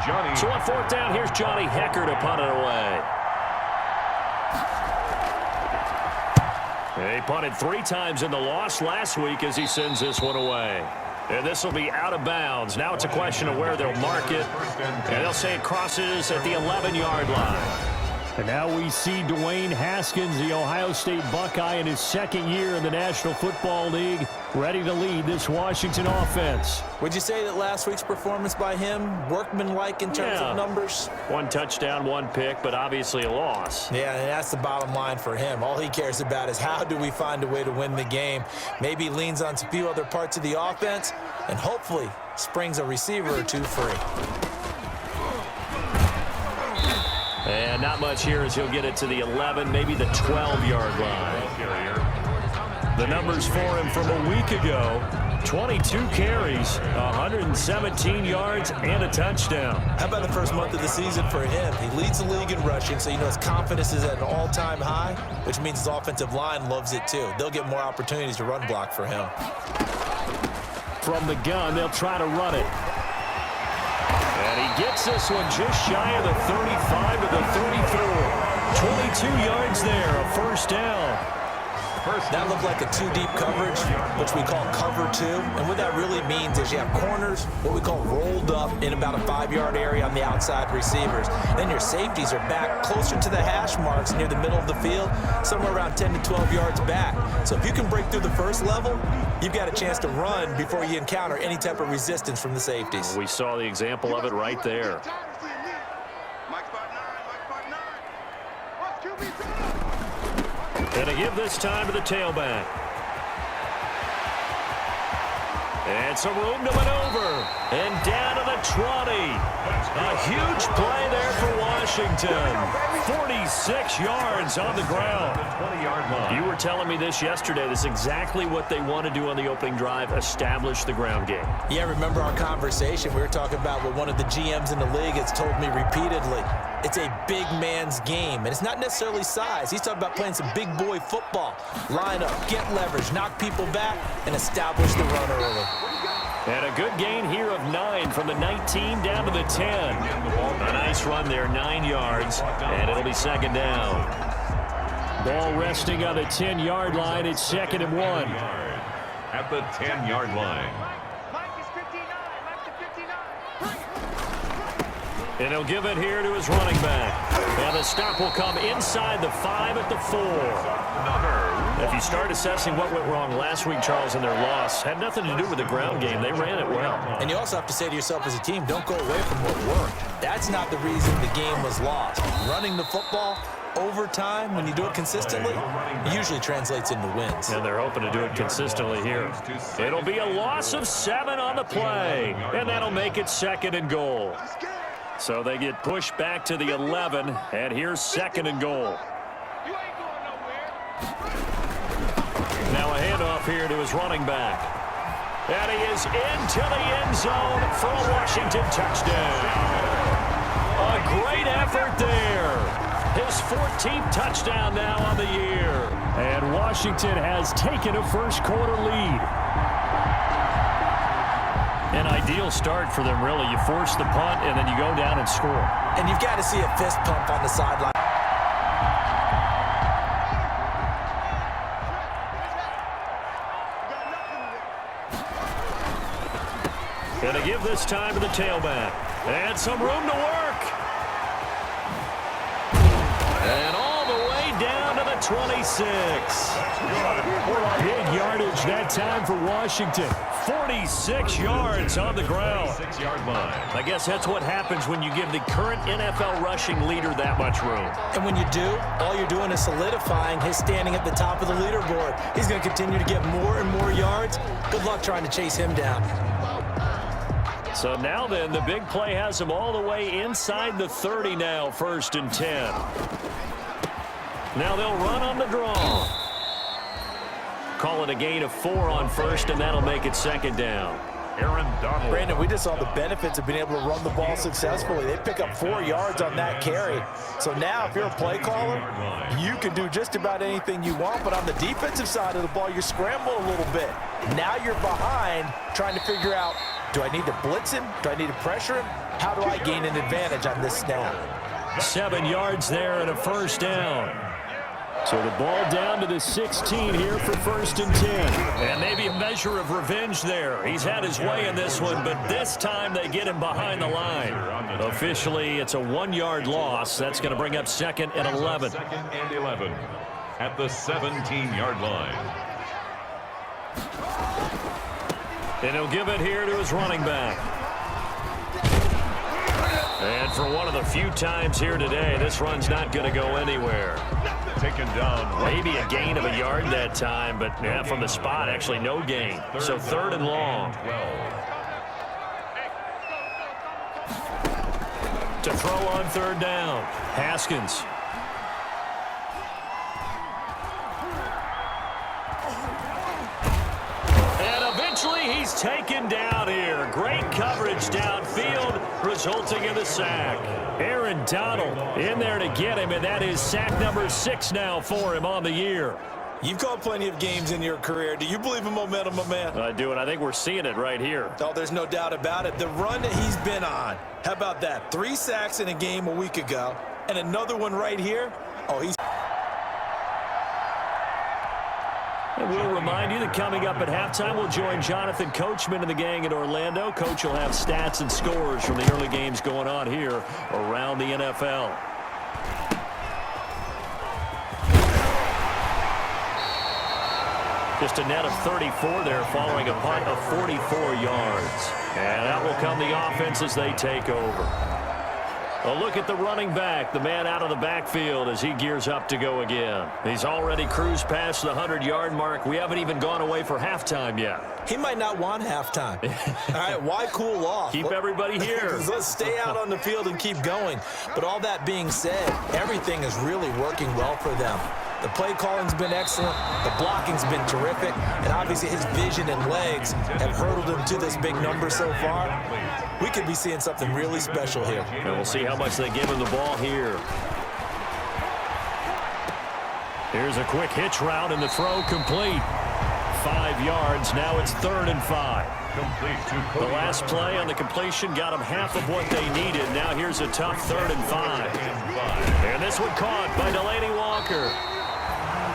So on fourth down, here's Johnny Hecker to punt it away. He punted 3 times in the loss last week as he sends this one away. And this will be out of bounds. Now it's a question of where they'll mark it. And they'll say it crosses at the 11-yard line. And now we see Dwayne Haskins, the Ohio State Buckeye, in his second year in the National Football League, ready to lead this Washington offense. Would you say that last week's performance by him, workmanlike in terms of numbers? 1 touchdown, 1 pick, but obviously a loss. Yeah, and that's the bottom line for him. All he cares about is how do we find a way to win the game. Maybe leans on a few other parts of the offense, and hopefully springs a receiver or 2 free. And not much here as he'll get it to the 11, maybe the 12-yard line. The numbers for him from a week ago, 22 carries, 117 yards, and a touchdown. How about the first month of the season for him? He leads the league in rushing, so you know his confidence is at an all-time high, which means his offensive line loves it too. They'll get more opportunities to run block for him. From the gun, they'll try to run it. And he gets this one just shy of the 35 to the 34. 22 yards there, a first down. That looked like a 2-deep coverage, which we call cover 2. And what that really means is you have corners, what we call rolled up in about a 5-yard area on the outside receivers. Then your safeties are back closer to the hash marks near the middle of the field, somewhere around 10 to 12 yards back. So if you can break through the first level, you've got a chance to run before you encounter any type of resistance from the safeties. We saw the example of it right there. And to give this time to the tailback. And some room to maneuver. And down to the 20. A huge play there for Washington. 46 yards on the ground. You were telling me this yesterday. This is exactly what they want to do on the opening drive, establish the ground game. Yeah, remember our conversation? We were talking about what one of the GMs in the league has told me repeatedly. It's a big man's game, and it's not necessarily size. He's talking about playing some big boy football. Line up, get leverage, knock people back, and establish the run early. And a good gain here of 9 from the 19 down to the 10. A nice run there, 9 yards, and it'll be second down. Ball resting on the 10-yard line. It's 2nd and 1. At the 10-yard line. And he'll give it here to his running back. And the stop will come inside the 5 at the 4. If you start assessing what went wrong last week, Charles, in their loss, had nothing to do with the ground game. They ran it well. And you also have to say to yourself as a team, don't go away from what worked. That's not the reason the game was lost. Running the football over time, when you do it consistently, usually translates into wins. And they're hoping to do it consistently here. It'll be a loss of 7 on the play. And that'll make it 2nd and goal. So they get pushed back to the 11, and here's 2nd and goal. Now a handoff here to his running back. And he is into the end zone for a Washington touchdown. A great effort there. His 14th touchdown now on the year. And Washington has taken a first-quarter lead. An ideal start for them, really. You force the punt, and then you go down and score. And you've got to see a fist pump on the sideline. And to give this time to the tailback. And some room to work. And all the way down to the 26. Big yardage that time for Washington. 46 yards on the ground. 6-yard line. I guess that's what happens when you give the current NFL rushing leader that much room. And when you do, all you're doing is solidifying his standing at the top of the leaderboard. He's going to continue to get more and more yards. Good luck trying to chase him down. So now then, the big play has him all the way inside the 30 now, 1st and 10. Now they'll run on the draw. Call it a gain of 4 on 1st, and that'll make it 2nd down. Aaron Donald. Brandon, we just saw the benefits of being able to run the ball successfully. They pick up 4 yards on that carry. So now if you're a play caller, you can do just about anything you want. But on the defensive side of the ball, you scramble a little bit. Now you're behind trying to figure out, do I need to blitz him? Do I need to pressure him? How do I gain an advantage on this snap? 7 yards there and a first down. So the ball down to the 16 here for 1st and 10. And maybe a measure of revenge there. He's had his way in this one, but this time they get him behind the line. Officially, it's a 1-yard loss. That's going to bring up 2nd and 11. 2nd and 11 at the 17-yard line. And he'll give it here to his running back. And for one of the few times here today, this run's not going to go anywhere. Taken down. Maybe a gain of a yard that time, but yeah, from the spot, actually no gain. So 3rd and long. To throw on 3rd down. Haskins. And eventually he's taken down here. Great coverage downfield, resulting in the sack. Aaron Donald in there to get him, and that is sack number 6 now for him on the year. You've called plenty of games in your career. Do you believe in momentum, my man? I do, and I think we're seeing it right here. Oh, there's no doubt about it. The run that he's been on. How about that? 3 sacks in a game a week ago, and another one right here. Oh, he's... And we'll remind you that coming up at halftime, we'll join Jonathan Coachman and the gang in Orlando. Coach will have stats and scores from the early games going on here around the NFL. Just a net of 34 there following a punt of 44 yards. And out will come the offense as they take over. A look at the running back, the man out of the backfield as he gears up to go again. He's already cruised past the 100-yard mark. We haven't even gone away for halftime yet. He might not want halftime. All right, why cool off? Keep everybody here. Let's stay out on the field and keep going. But all that being said, everything is really working well for them. The play calling's been excellent. The blocking's been terrific. And obviously his vision and legs have hurdled him to this big number so far. We could be seeing something really special here. And we'll see how much they give him the ball here. Here's a quick hitch route and the throw complete. 5 yards. Now it's 3rd and 5. The last play on the completion got them half of what they needed. Now here's a tough 3rd and 5. And this one caught by Delaney Walker.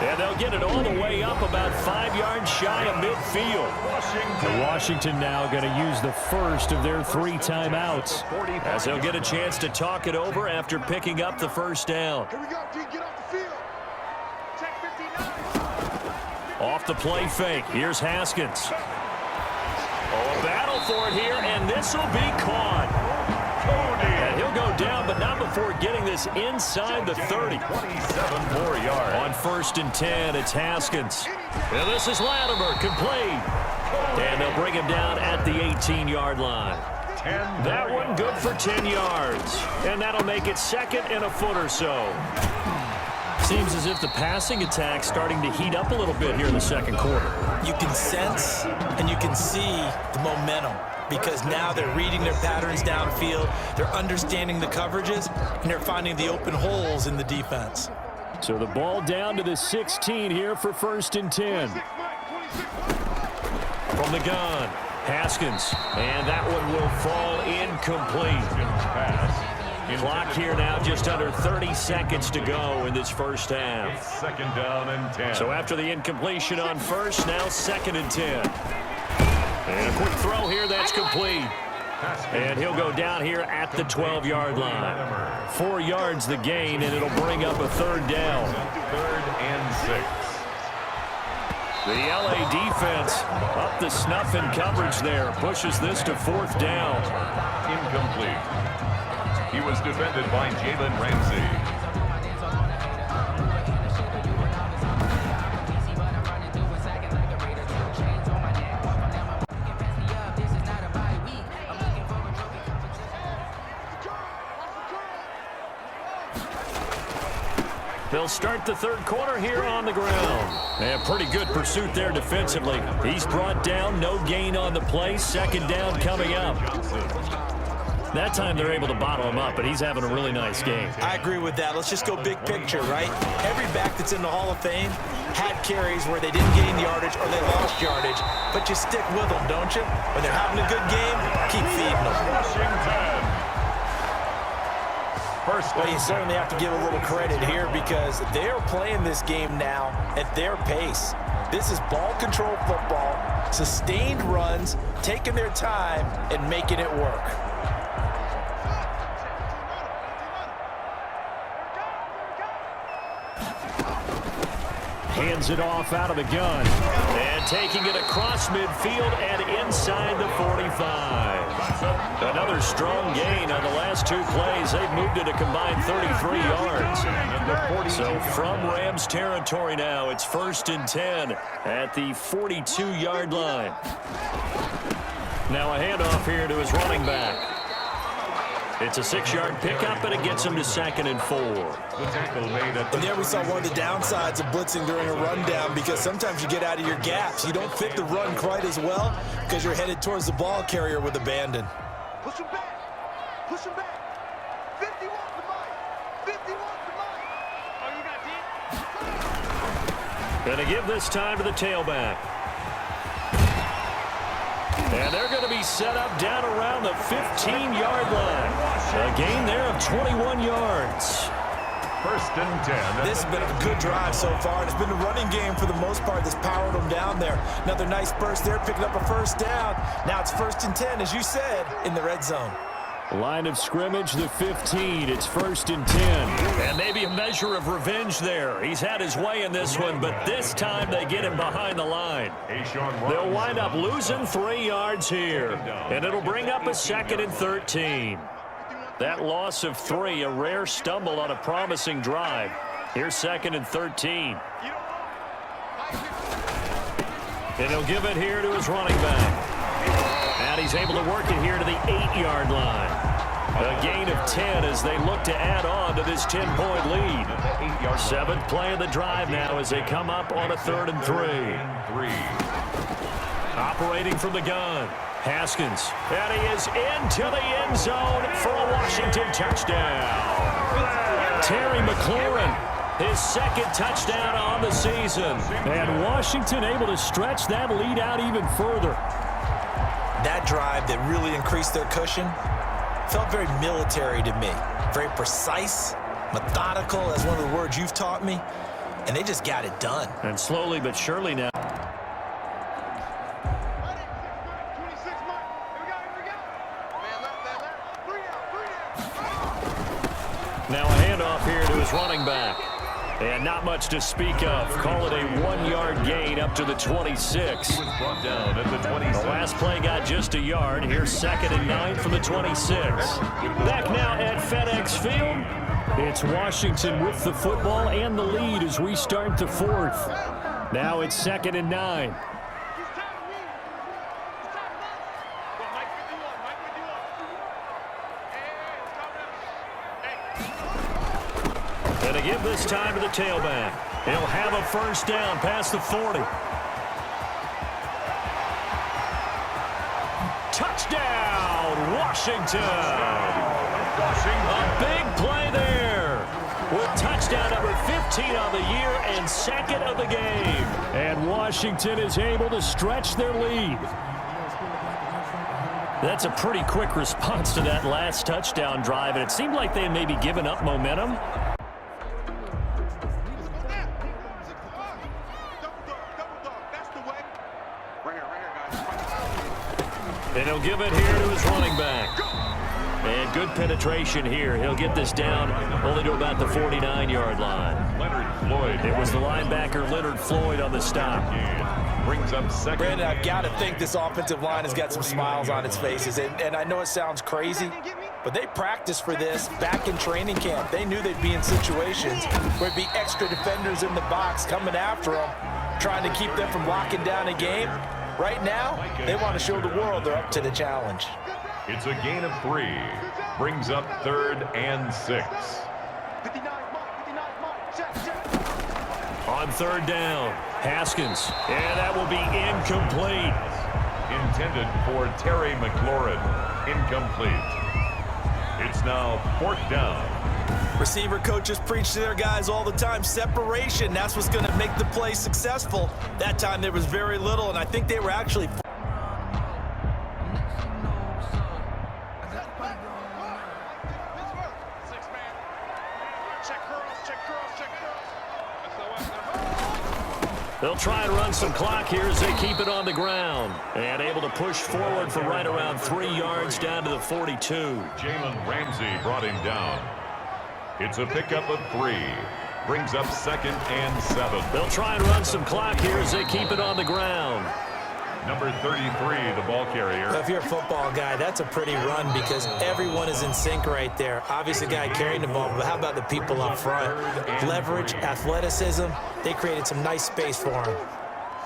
And they'll get it all the way up about 5 yards shy of midfield. And Washington now going to use the first of their 3 timeouts, as they'll get a chance to talk it over after picking up the first down. Here we go, D, get off the field. Check 59. Off the play fake. Here's Haskins. Oh, a battle for it here, and this will be caught. And he'll go down, but not before getting this inside the 30. 27 more yards. On 1st and 10, it's Haskins. And this is Latimer, complete. And they'll bring him down at the 18-yard line. That one good for 10 yards. And that'll make it 2nd and a foot or so. Seems as if the passing attack's starting to heat up a little bit here in the 2nd quarter. You can sense and you can see the momentum, because now they're reading their patterns downfield, they're understanding the coverages, and they're finding the open holes in the defense. So the ball down to the 16 here for 1st and 10. From the gun, Haskins, and that one will fall incomplete. Clock here now just under 30 seconds to go in this first half. 2nd down and 10. So after the incompletion on first, now 2nd and 10. And a quick throw here, that's complete. And he'll go down here at the 12-yard line. 4 yards the gain, and it'll bring up a 3rd down. 3rd and 6. The LA defense up the snuff in coverage there. Pushes this to 4th down. Incomplete. He was defended by Jalen Ramsey. They'll start the 3rd quarter here on the ground. And pretty good pursuit there defensively. He's brought down, no gain on the play. 2nd down coming up. That time they're able to bottle him up, but he's having a really nice game. I agree with that. Let's just go big picture, right? Every back that's in the Hall of Fame had carries where they didn't gain yardage or they lost yardage, but you stick with them, don't you? When they're having a good game, keep feeding them. Washington First Well, you and certainly have to give a little credit here because they're playing this game now at their pace. This is ball control football, sustained runs, taking their time, and making it work. Hands it off out of the gun. And taking it across midfield and inside the 45. Another strong gain on the last two plays. They've moved it a combined 33 yards. So from Rams territory now, it's 1st and 10 at the 42-yard line. Now a handoff here to his running back. It's a 6-yard pickup, and it gets him to 2nd and 4. And there we saw one of the downsides of blitzing during a rundown because sometimes you get out of your gaps. You don't fit the run quite as well because you're headed towards the ball carrier with abandon. Push him back. Push him back. 51 to Mike. 51 to Mike. Oh, you got it. Going to give this time to the tailback. And they're going to be set up down around the 15-yard line. A gain there of 21 yards. 1st and 10. This has been a good drive so far. It's been a running game for the most part that's powered them down there. Another nice burst there, picking up a 1st down. Now it's 1st and 10, as you said, in the red zone. Line of scrimmage, the 15. It's 1st and 10. And maybe a measure of revenge there. He's had his way in this one, but this time they get him behind the line. They'll wind up losing 3 yards here. And it'll bring up a 2nd and 13. That loss of 3, a rare stumble on a promising drive. Here's 2nd and 13. And he'll give it here to his running back. And he's able to work it here to the 8-yard line. A gain of 10 as they look to add on to this 10-point lead. 7th play of the drive now as they come up on a 3rd and 3. Operating from the gun, Haskins. And he is into the end zone for a Washington touchdown. Terry McLaurin, his 2nd touchdown on the season. And Washington able to stretch that lead out even further. That drive that really increased their cushion felt very military to me. Very precise, methodical, as one of the words you've taught me. And they just got it done. And slowly but surely now. Now a handoff here to his running back. And not much to speak of. Call it a 1-yard gain up to the 26. He was brought down at the 26. The last play got just a yard. Here's 2nd and 9 from the 26. Back now at FedEx Field. It's Washington with the football and the lead as we start the 4th. Now it's 2nd and 9. Going to give this time to the tailback. He'll have a 1st down past the 40. Touchdown, Washington. A big play there. With touchdown number 15 on the year and 2nd of the game. And Washington is able to stretch their lead. That's a pretty quick response to that last touchdown drive, and it seemed like they had maybe given up momentum. And he'll give it here to his running back. And good penetration here. He'll get this down only to about the 49-yard line. Leonard Floyd. It was the linebacker Leonard Floyd on the stop. Brings up 2nd. Brandon, I've got to think this offensive line has got some smiles on its faces. And I know it sounds crazy, but they practiced for this back in training camp. They knew they'd be in situations where it'd be extra defenders in the box coming after them, trying to keep them from locking down a game. Right now, they want to show the world they're up to the challenge. It's a gain of 3. Brings up 3rd and 6. On 3rd down, Haskins. And that will be incomplete. Intended for Terry McLaurin. Incomplete. It's now 4th down. Receiver coaches preach to their guys all the time. Separation, that's what's going to make the play successful. That time there was very little, and I think they were actually... They'll try and run some clock here as they keep it on the ground. And able to push forward for right around 3 yards down to the 42. Jalen Ramsey brought him down. It's a pickup of 3. Brings up 2nd and 7. They'll try and run some clock here as they keep it on the ground. Number 33, the ball carrier. If you're a football guy, that's a pretty run because everyone is in sync right there. Obviously, the guy carrying the ball, but how about the people up front? Leverage, athleticism, they created some nice space for him.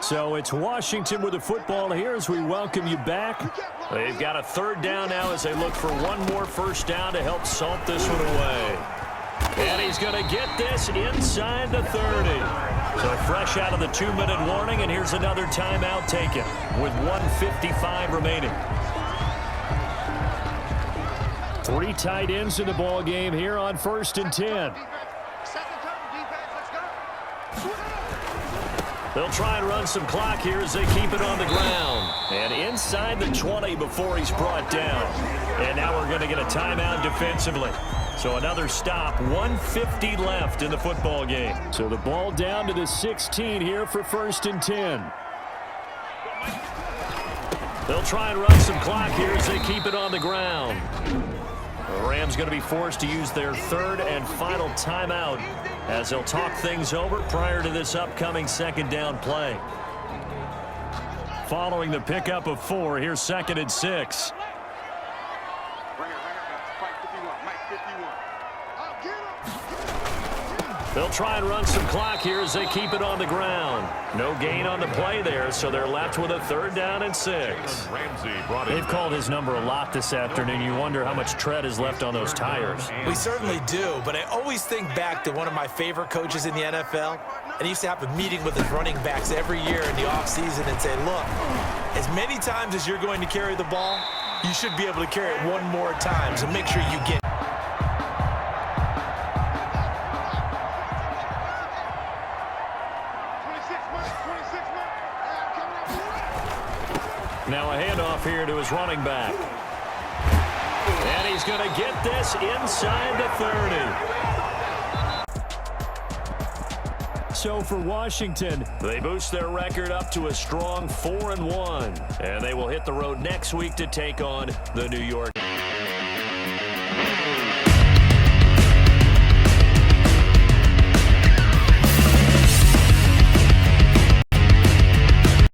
So it's Washington with the football here as we welcome you back. They've got a 3rd down now as they look for one more first down to help salt this one away. And he's going to get this inside the 30. So fresh out of the 2-minute warning, and here's another timeout taken with 1:55 remaining. 3 tight ends in the ball game here on 1st and 10. They'll try and run some clock here as they keep it on the ground. And inside the 20 before he's brought down. And now we're going to get a timeout defensively. So another stop, 1:50 left in the football game. So the ball down to the 16 here for 1st and 10. They'll try and run some clock here as they keep it on the ground. The Rams going to be forced to use their 3rd and final timeout as they'll talk things over prior to this upcoming 2nd down play. Following the pickup of 4, here's 2nd and 6. They'll try and run some clock here as they keep it on the ground. No gain on the play there, so they're left with a 3rd down and 6. They've called his number a lot this afternoon. You wonder how much tread is left on those tires. We certainly do, but I always think back to one of my favorite coaches in the NFL, and he used to have a meeting with his running backs every year in the offseason and say, look, as many times as you're going to carry the ball, you should be able to carry it one more time, so make sure you get Now a handoff here to his running back. And he's going to get this inside the 30. So for Washington, they boost their record up to a strong 4-1. And they will hit the road next week to take on the New York